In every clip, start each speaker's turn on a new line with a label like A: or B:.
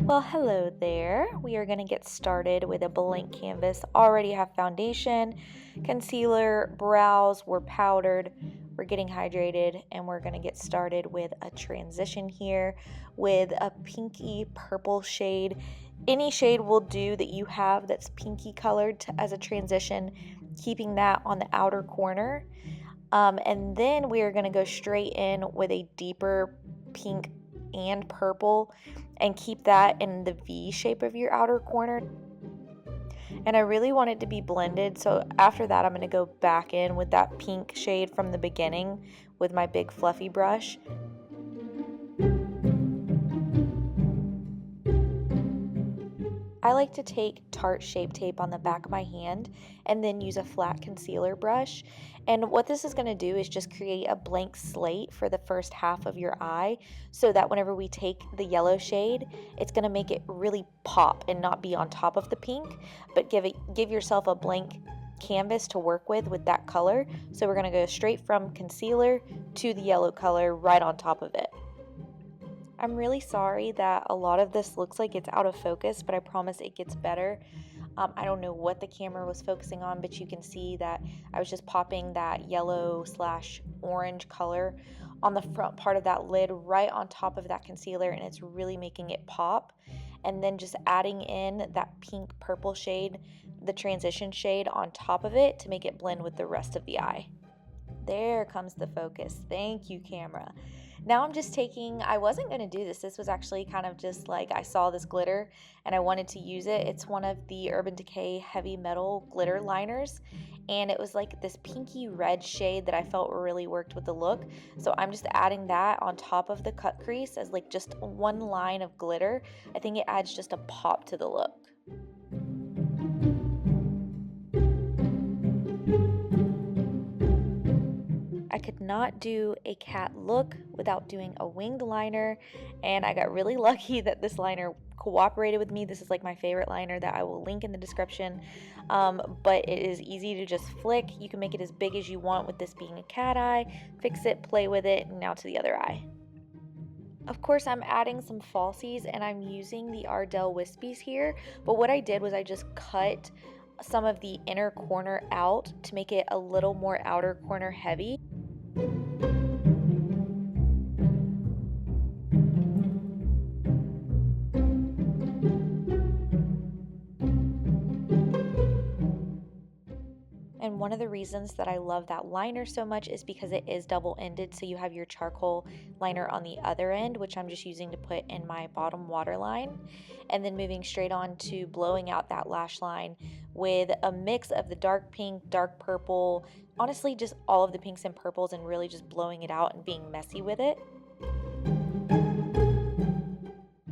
A: Well, hello there. We are going to get started with a blank canvas. Already have foundation, concealer, brows, we're powdered, we're getting hydrated, and we're going to get started with a transition here with a pinky purple shade. Any shade will do that you have that's pinky colored as a transition, keeping that on the outer corner. And then we are going to go straight in with a deeper pink and purple and keep that in the V shape of your outer corner. And I really want it to be blended, so after that I'm going to go back in with that pink shade from the beginning with my big fluffy brush. I like to take Tarte Shape Tape on the back of my hand and then use a flat concealer brush. And what this is going to do is just create a blank slate for the first half of your eye so that whenever we take the yellow shade, it's going to make it really pop and not be on top of the pink, but give yourself a blank canvas to work with that color. So we're going to go straight from concealer to the yellow color right on top of it. I'm really sorry that a lot of this looks like it's out of focus, but I promise it gets better. I don't know what the camera was focusing on, but you can see that I was just popping that yellow/orange color on the front part of that lid right on top of that concealer, and it's really making it pop. And then just adding in that pink purple shade, the transition shade on top of it to make it blend with the rest of the eye. There comes the focus. Thank you, camera. Now I'm just taking, I wasn't going to do this. This was actually kind of just like I saw this glitter and I wanted to use it. It's one of the Urban Decay Heavy Metal glitter liners. And it was like this pinky red shade that I felt really worked with the look. So I'm just adding that on top of the cut crease as like just one line of glitter. I think it adds just a pop to the look. I could not do a cat look without doing a winged liner, and I got really lucky that this liner cooperated with me. This is like my favorite liner that I will link in the description, but it is easy to just flick. You can make it as big as you want with this being a cat eye, fix it, play with it, and now to the other eye. Of course, I'm adding some falsies and I'm using the Ardell Wispies here, but what I did was I just cut some of the inner corner out to make it a little more outer corner heavy. And one of the reasons that I love that liner so much is because it is double-ended, so you have your charcoal liner on the other end, which I'm just using to put in my bottom waterline, and then moving straight on to blowing out that lash line with a mix of the dark pink, dark purple, honestly just all of the pinks and purples, and really just blowing it out and being messy with it.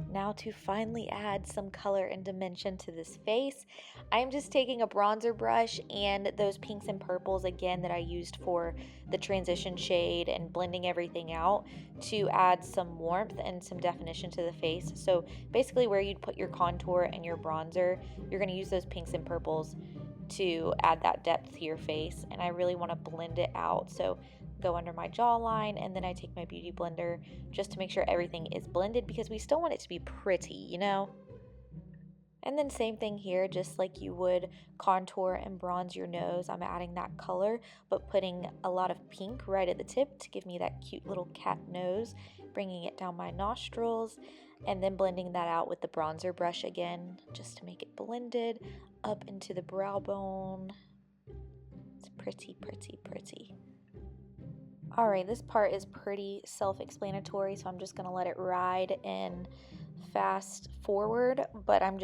A: Now to finally add some color and dimension to this face, I'm just taking a bronzer brush and those pinks and purples again that I used for the transition shade and blending everything out to add some warmth and some definition to the face. So basically where you'd put your contour and your bronzer, you're going to use those pinks and purples to add that depth to your face, and I really want to blend it out. So go under my jawline, and then I take my beauty blender just to make sure everything is blended because we still want it to be pretty, you know? And then same thing here, just like you would contour and bronze your nose, I'm adding that color, but putting a lot of pink right at the tip to give me that cute little cat nose, bringing it down my nostrils, and then blending that out with the bronzer brush again, just to make it blended up into the brow bone. It's pretty, pretty, pretty. Alright, this part is pretty self-explanatory, so I'm just going to let it ride and fast forward, but I'm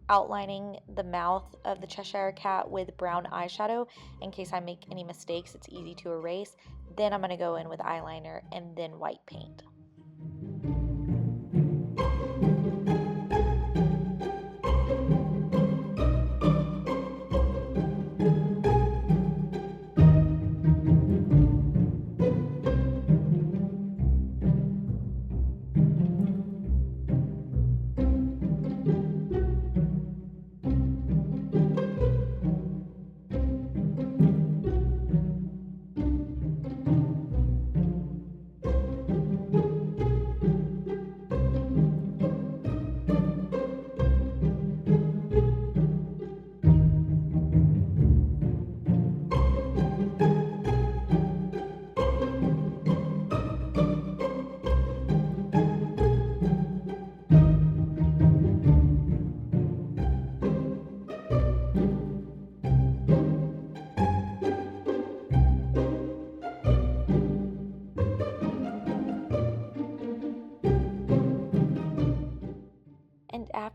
A: outlining the mouth of the Cheshire cat with brown eyeshadow in case I make any mistakes. It's easy to erase. Then I'm going to go in with eyeliner and then white paint.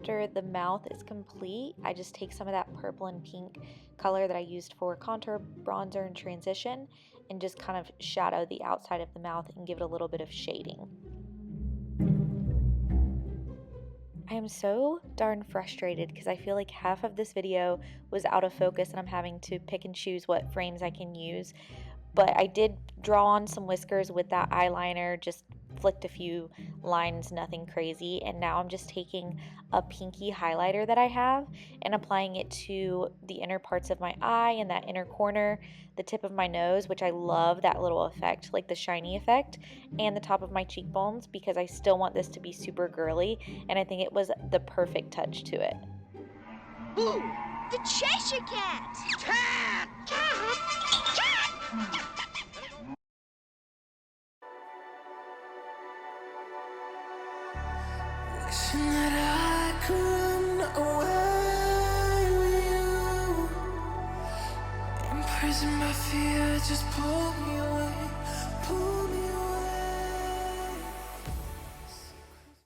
A: after the mouth is complete, I just take some of that purple and pink color that I used for contour, bronzer, and transition, and just kind of shadow the outside of the mouth and give it a little bit of shading. I am so darn frustrated because I feel like half of this video was out of focus and I'm having to pick and choose what frames I can use. But I did draw on some whiskers with that eyeliner, just flicked a few lines, nothing crazy. And now I'm just taking a pinky highlighter that I have and applying it to the inner parts of my eye and that inner corner, the tip of my nose, which I love that little effect, like the shiny effect, and the top of my cheekbones, because I still want this to be super girly, and I think it was the perfect touch to it.
B: Ooh, the Cheshire Cat! Cat! Cat! Cat! Wishing that I could run away with you. Imprisoned by fear, just pull me